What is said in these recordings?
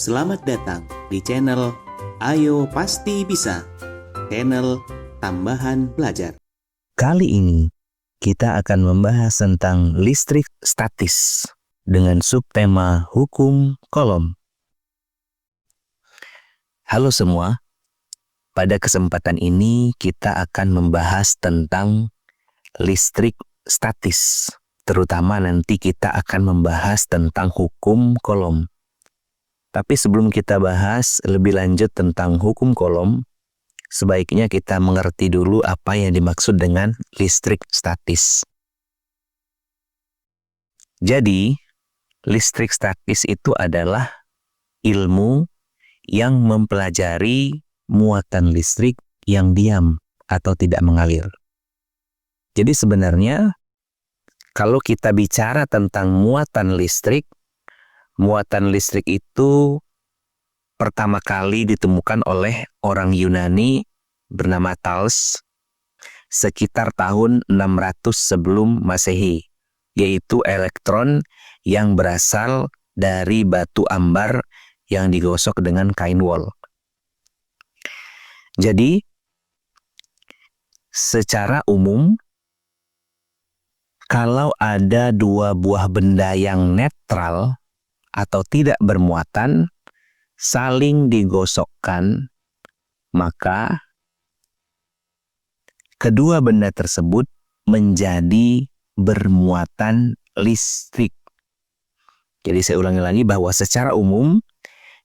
Selamat datang di channel Ayo Pasti Bisa, channel tambahan belajar. Kali ini kita akan membahas tentang listrik statis dengan subtema hukum Coulomb. Halo semua, pada kesempatan ini kita akan membahas tentang listrik statis. Terutama nanti kita akan membahas tentang hukum Coulomb. Tapi sebelum kita bahas lebih lanjut tentang hukum Coulomb, sebaiknya kita mengerti dulu apa yang dimaksud dengan listrik statis. Jadi, listrik statis itu adalah ilmu yang mempelajari muatan listrik yang diam atau tidak mengalir. Jadi sebenarnya, kalau kita bicara tentang muatan listrik itu pertama kali ditemukan oleh orang Yunani bernama Thales sekitar tahun 600 sebelum Masehi, yaitu elektron yang berasal dari batu ambar yang digosok dengan kain wol. Jadi, secara umum, kalau ada dua buah benda yang netral atau tidak bermuatan saling digosokkan, maka kedua benda tersebut menjadi bermuatan listrik. Jadi saya ulangi lagi bahwa secara umum,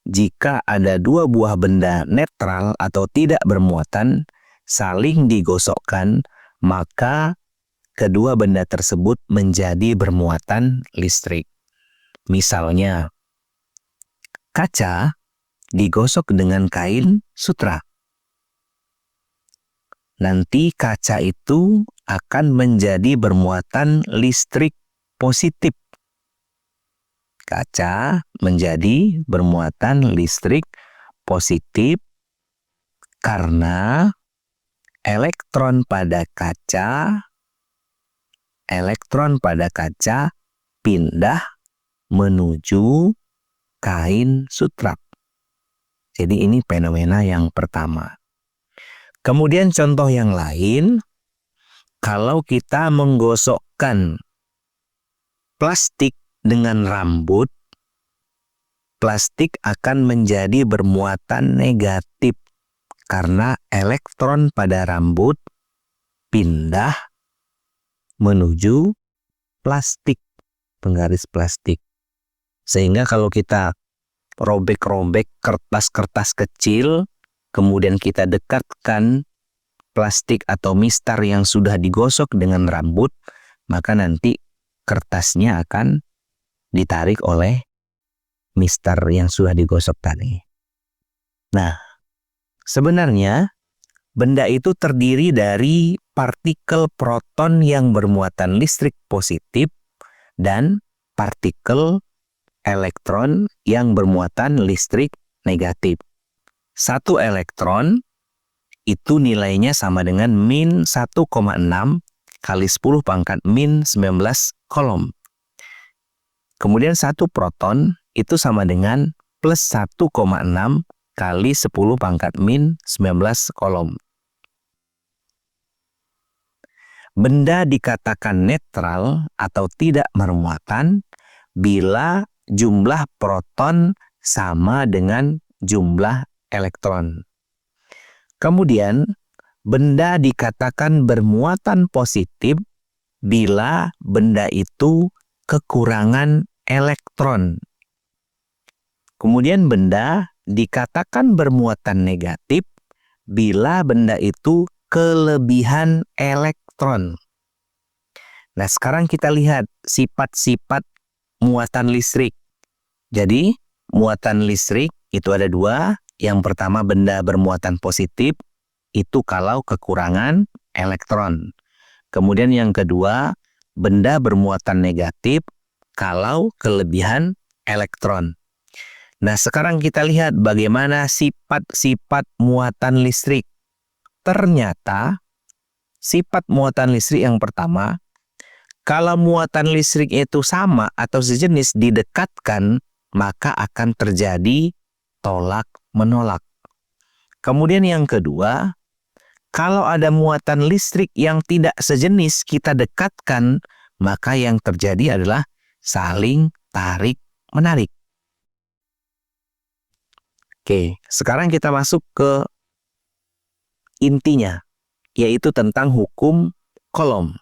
jika ada dua buah benda netral atau tidak bermuatan saling digosokkan, maka kedua benda tersebut menjadi bermuatan listrik. Misalnya, kaca digosok dengan kain sutra. Nanti kaca itu akan menjadi bermuatan listrik positif. Kaca menjadi bermuatan listrik positif karena elektron pada kaca pindah menuju kain sutra. Jadi ini fenomena yang pertama. Kemudian contoh yang lain, kalau kita menggosokkan plastik dengan rambut, plastik akan menjadi bermuatan negatif karena elektron pada rambut pindah menuju plastik, penggaris plastik. Sehingga kalau kita robek-robek kertas-kertas kecil, kemudian kita dekatkan plastik atau mistar yang sudah digosok dengan rambut, maka nanti kertasnya akan ditarik oleh mistar yang sudah digosok tadi. Nah, sebenarnya benda itu terdiri dari partikel proton yang bermuatan listrik positif dan partikel elektron yang bermuatan listrik negatif. Satu elektron itu nilainya sama dengan min 1,6 kali 10 pangkat min 19 Coulomb. Kemudian satu proton itu sama dengan plus 1,6 kali 10 pangkat min 19 Coulomb. Benda dikatakan netral atau tidak bermuatan bila jumlah proton sama dengan jumlah elektron. Kemudian, benda dikatakan bermuatan positif bila benda itu kekurangan elektron. Kemudian benda dikatakan bermuatan negatif bila benda itu kelebihan elektron. Nah, sekarang kita lihat sifat-sifat muatan listrik. Jadi, muatan listrik itu ada dua. Yang pertama, benda bermuatan positif, itu kalau kekurangan elektron. Kemudian yang kedua, benda bermuatan negatif, kalau kelebihan elektron. Nah, sekarang kita lihat bagaimana sifat-sifat muatan listrik. Ternyata, sifat muatan listrik yang pertama, kalau muatan listrik itu sama atau sejenis didekatkan, maka akan terjadi tolak menolak. Kemudian yang kedua, kalau ada muatan listrik yang tidak sejenis kita dekatkan, maka yang terjadi adalah saling tarik menarik. Oke, sekarang kita masuk ke intinya, yaitu tentang hukum Coulomb.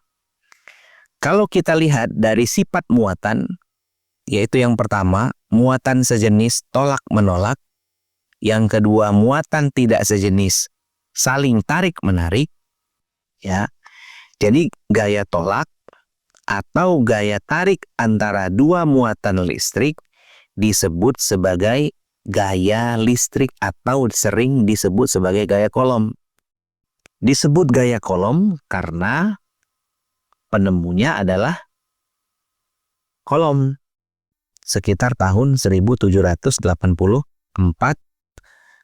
Kalau kita lihat dari sifat muatan, yaitu yang pertama, muatan sejenis tolak menolak. Yang kedua, muatan tidak sejenis saling tarik menarik. Ya. Jadi gaya tolak atau gaya tarik antara dua muatan listrik disebut sebagai gaya listrik atau sering disebut sebagai gaya Coulomb. Disebut gaya Coulomb karena penemunya adalah Coulomb sekitar tahun 1784.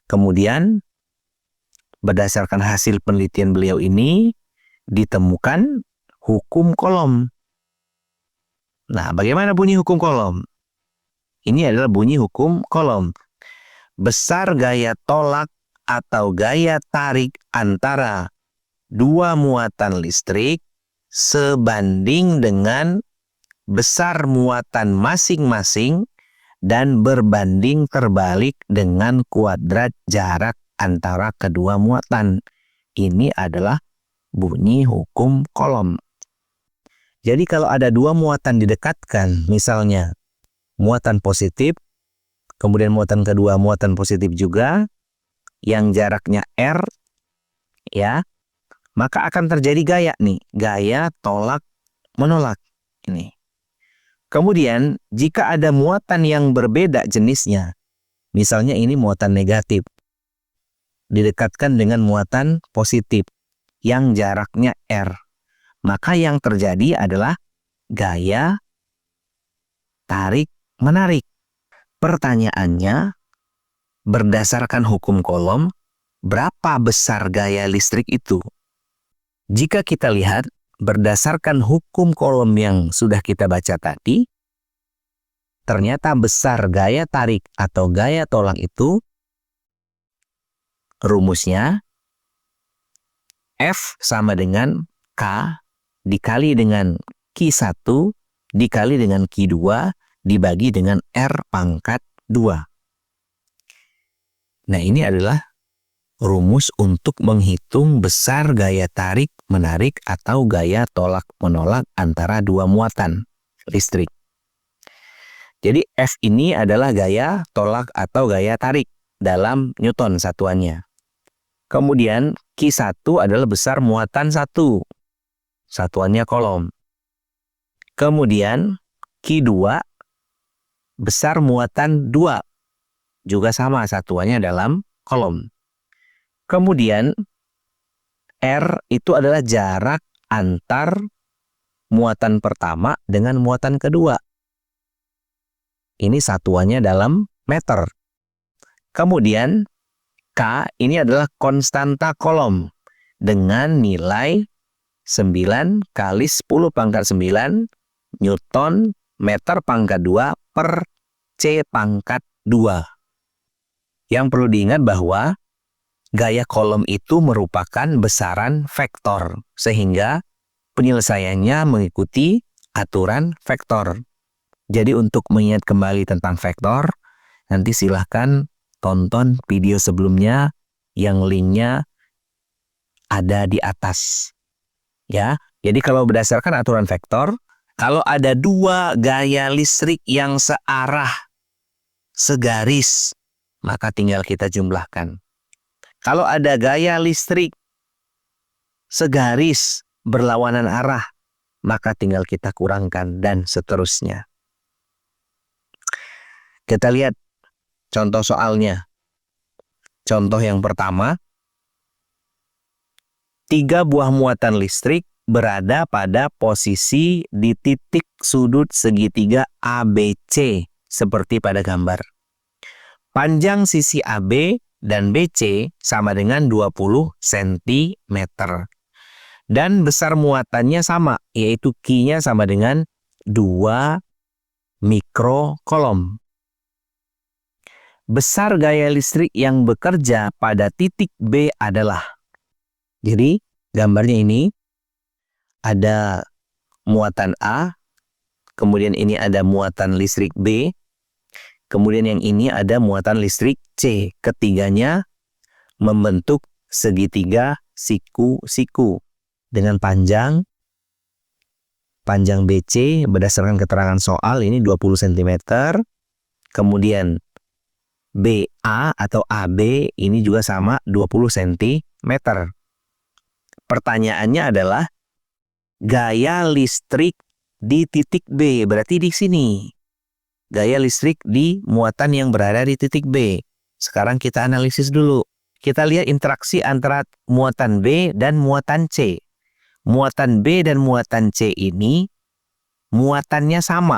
Kemudian berdasarkan hasil penelitian beliau ini ditemukan hukum Coulomb. Nah, bagaimana bunyi hukum Coulomb? Ini adalah bunyi hukum Coulomb. Besar gaya tolak atau gaya tarik antara dua muatan listrik sebanding dengan besar muatan masing-masing dan berbanding terbalik dengan kuadrat jarak antara kedua muatan. Ini adalah bunyi hukum Coulomb. Jadi kalau ada dua muatan didekatkan, misalnya muatan positif, kemudian muatan kedua muatan positif juga, yang jaraknya R, ya, maka akan terjadi gaya nih, gaya tolak menolak ini. Kemudian jika ada muatan yang berbeda jenisnya, misalnya ini muatan negatif, didekatkan dengan muatan positif yang jaraknya R, maka yang terjadi adalah gaya tarik menarik. Pertanyaannya, berdasarkan hukum Coulomb, berapa besar gaya listrik itu? Jika kita lihat, berdasarkan hukum Coulomb yang sudah kita baca tadi, ternyata besar gaya tarik atau gaya tolak itu, rumusnya F sama dengan K dikali dengan Q1 dikali dengan Q2 dibagi dengan R pangkat 2. Nah, ini adalah rumus untuk menghitung besar gaya tarik menarik atau gaya tolak menolak antara dua muatan listrik. Jadi F ini adalah gaya tolak atau gaya tarik dalam Newton satuannya. Kemudian Q1 adalah besar muatan 1, satuannya Coulomb. Kemudian Q2 besar muatan 2, juga sama satuannya dalam Coulomb. Kemudian R itu adalah jarak antar muatan pertama dengan muatan kedua. Ini satuannya dalam meter. Kemudian K ini adalah konstanta Coulomb dengan nilai 9 kali 10 pangkat 9 Newton meter pangkat 2 per C pangkat 2. Yang perlu diingat bahwa gaya Coulomb itu merupakan besaran vektor, sehingga penyelesaiannya mengikuti aturan vektor. Jadi untuk mengingat kembali tentang vektor, nanti silahkan tonton video sebelumnya yang linknya ada di atas. Ya, jadi kalau berdasarkan aturan vektor, kalau ada dua gaya listrik yang searah, segaris, maka tinggal kita jumlahkan. Kalau ada gaya listrik segaris berlawanan arah, maka tinggal kita kurangkan dan seterusnya. Kita lihat contoh soalnya. Contoh yang pertama, 3 buah muatan listrik berada pada posisi di titik sudut segitiga ABC seperti pada gambar. Panjang sisi AB dan BC sama dengan 20 cm. Dan besar muatannya sama, yaitu Q-nya sama dengan 2 mikrocoulomb. besar gaya listrik yang bekerja pada titik B adalah. Jadi gambarnya ini ada muatan A, kemudian ini ada muatan listrik B, kemudian yang ini ada muatan listrik C. Ketiganya membentuk segitiga siku-siku dengan panjang BC berdasarkan keterangan soal ini 20 cm. Kemudian BA atau AB ini juga sama 20 cm. Pertanyaannya adalah gaya listrik di titik B, berarti di sini. Gaya listrik di muatan yang berada di titik B. Sekarang kita analisis dulu. Kita lihat interaksi antara muatan B dan muatan C. Muatan B dan muatan C ini muatannya sama.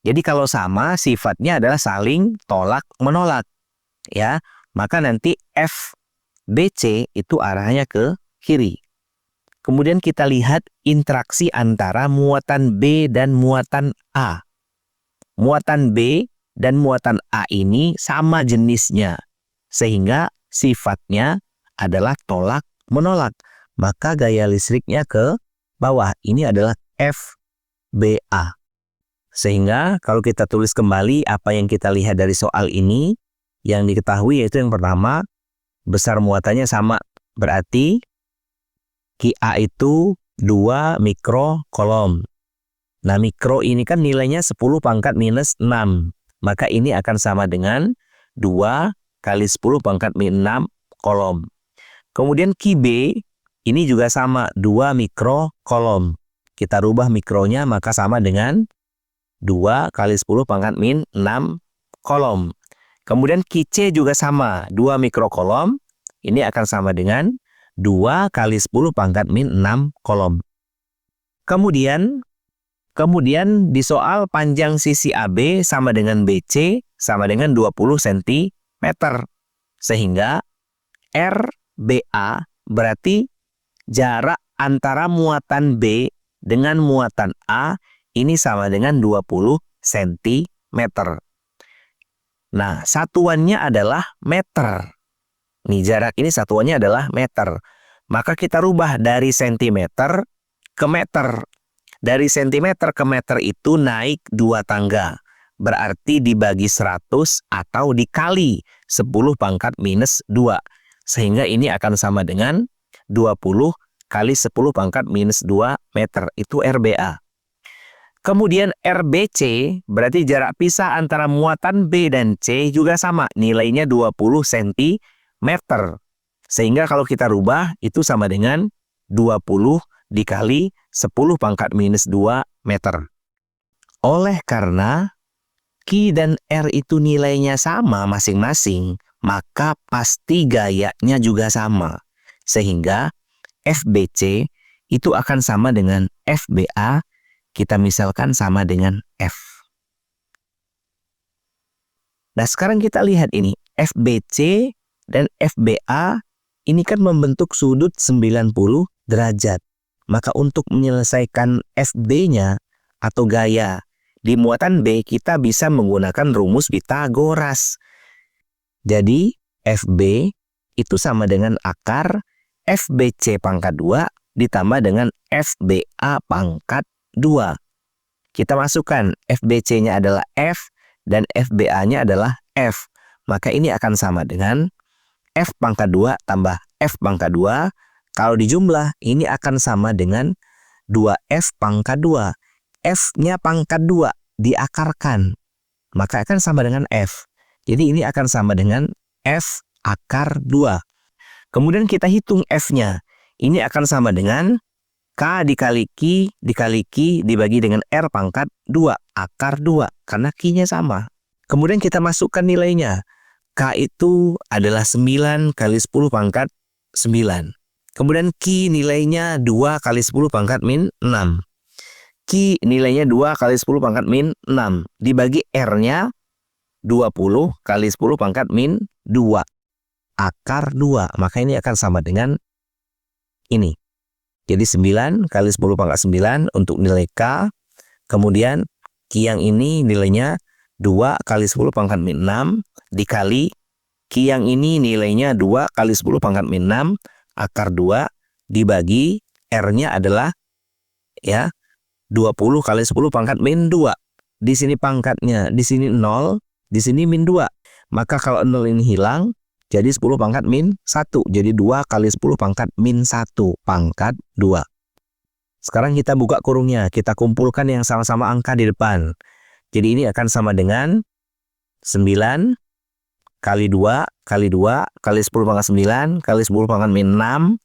Jadi kalau sama, sifatnya adalah saling tolak-menolak. Ya, maka nanti FBC itu arahnya ke kiri. Kemudian kita lihat interaksi antara muatan B dan muatan A. Muatan B dan muatan A ini sama jenisnya, sehingga sifatnya adalah tolak-menolak. Maka gaya listriknya ke bawah. Ini adalah FBA. Sehingga kalau kita tulis kembali apa yang kita lihat dari soal ini, yang diketahui yaitu yang pertama, besar muatannya sama. Berarti QA itu 2 mikrokolom. Nah, mikro ini kan nilainya 10 pangkat minus 6. Maka ini akan sama dengan 2 kali 10 pangkat minus 6 kolom. Kemudian QB ini juga sama 2 mikrokolom. Kita rubah mikronya maka sama dengan 2 kali 10 pangkat min 6 kolom. Kemudian QC juga sama 2 mikrokolom. Ini akan sama dengan 2 kali 10 pangkat min 6 kolom. Kemudian di soal panjang sisi AB sama dengan BC sama dengan 20 cm. Sehingga RBA berarti jarak antara muatan B dengan muatan A ini sama dengan 20 cm. Nah, satuannya adalah meter. Nih, jarak ini satuannya adalah meter. Maka kita rubah dari centimeter ke meter. Dari centimeter ke meter itu naik 2 tangga. Berarti dibagi 100 atau dikali 10 pangkat minus 2. Sehingga ini akan sama dengan 20 kali 10 pangkat minus 2 meter. Itu RBA. Kemudian RBC berarti jarak pisah antara muatan B dan C juga sama. Nilainya 20 cm. Sehingga kalau kita rubah itu sama dengan 20 dikali 10 pangkat minus 2 meter. Oleh karena Q dan R itu nilainya sama masing-masing, maka pasti gayanya juga sama. Sehingga FBC itu akan sama dengan FBA, kita misalkan sama dengan F. Nah, sekarang kita lihat ini, FBC dan FBA ini kan membentuk sudut 90 derajat. Maka untuk menyelesaikan FB-nya atau gaya di muatan B, kita bisa menggunakan rumus Pythagoras. Jadi, FB itu sama dengan akar FBC pangkat 2 ditambah dengan FBA pangkat 2. Kita masukkan FBC-nya adalah F dan FBA-nya adalah F. Maka ini akan sama dengan F pangkat 2 tambah F pangkat 2. Kalau dijumlah, ini akan sama dengan 2F pangkat 2. F-nya pangkat 2 diakarkan. Maka akan sama dengan F. Jadi ini akan sama dengan F akar 2. Kemudian kita hitung F-nya. Ini akan sama dengan K dikali Q dibagi dengan R pangkat 2 akar 2. Karena Q-nya sama. Kemudian kita masukkan nilainya. K itu adalah 9 kali 10 pangkat 9. Kemudian Q nilainya 2 kali 10 pangkat min 6. Q nilainya 2 kali 10 pangkat min 6. Dibagi R-nya 20 kali 10 pangkat min 2. Akar 2. Maka ini akan sama dengan ini. Jadi 9 kali 10 pangkat 9 untuk nilai K. Kemudian Q yang ini nilainya 2 kali 10 pangkat min 6 dikali Q yang ini nilainya 2 kali 10 pangkat min 6 akar 2 dibagi R-nya adalah ya 20 kali 10 pangkat min 2. Di sini pangkatnya, di sini 0, di sini min 2. Maka kalau 0 ini hilang, jadi 10 pangkat min 1. Jadi 2 kali 10 pangkat min 1 pangkat 2. Sekarang kita buka kurungnya, kita kumpulkan yang sama-sama angka di depan. Jadi ini akan sama dengan 9 kali 2 kali 2 kali 10 pangkat 9 kali 10 pangkat min 6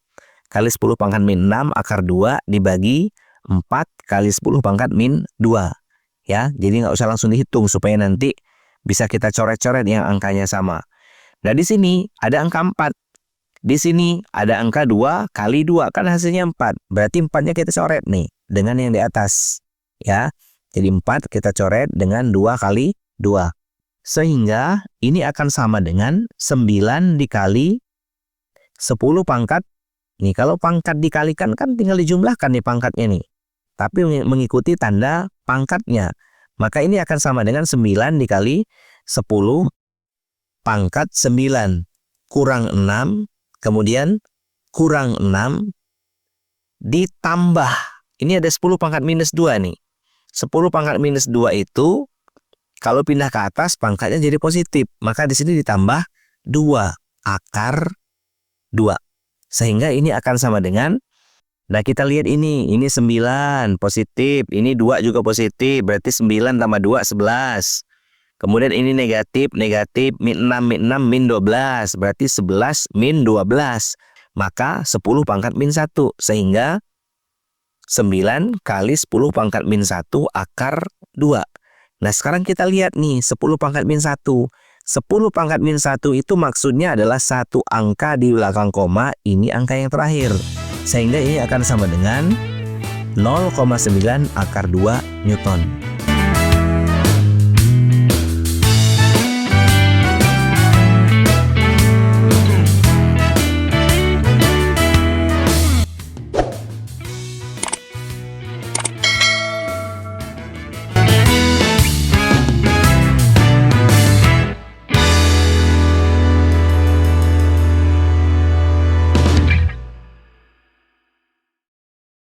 kali 10 pangkat min 6 akar 2 dibagi 4 kali 10 pangkat min 2. Ya, jadi nggak usah langsung dihitung supaya nanti bisa kita coret-coret yang angkanya sama. Nah, di sini ada angka 4. Di sini ada angka 2 kali 2, kan hasilnya 4. Berarti 4-nya kita coret nih dengan yang di atas. Ya, jadi 4 kita coret dengan 2 kali 2. Sehingga ini akan sama dengan 9 dikali 10 pangkat. Nih, kalau pangkat dikalikan kan tinggal dijumlahkan nih pangkatnya nih. Tapi mengikuti tanda pangkatnya. Maka ini akan sama dengan 9 dikali 10 pangkat 9 kurang 6. Kemudian kurang 6 ditambah. Ini ada 10 pangkat minus 2 nih. 10 pangkat minus 2 itu kalau pindah ke atas pangkatnya jadi positif. Maka di sini ditambah 2 akar 2. Sehingga ini akan sama dengan, nah kita lihat ini 9 positif, ini 2 juga positif, berarti 9 tambah 2 11. Kemudian ini negatif, min 6, min 12, berarti 11 min 12. Maka 10 pangkat min 1, sehingga 9 kali 10 pangkat min 1 akar 2. Nah, sekarang kita lihat nih 10 pangkat min 1. 10 pangkat min 1 itu maksudnya adalah satu angka di belakang koma, ini angka yang terakhir. Sehingga ini akan sama dengan 0,9 akar 2 Newton.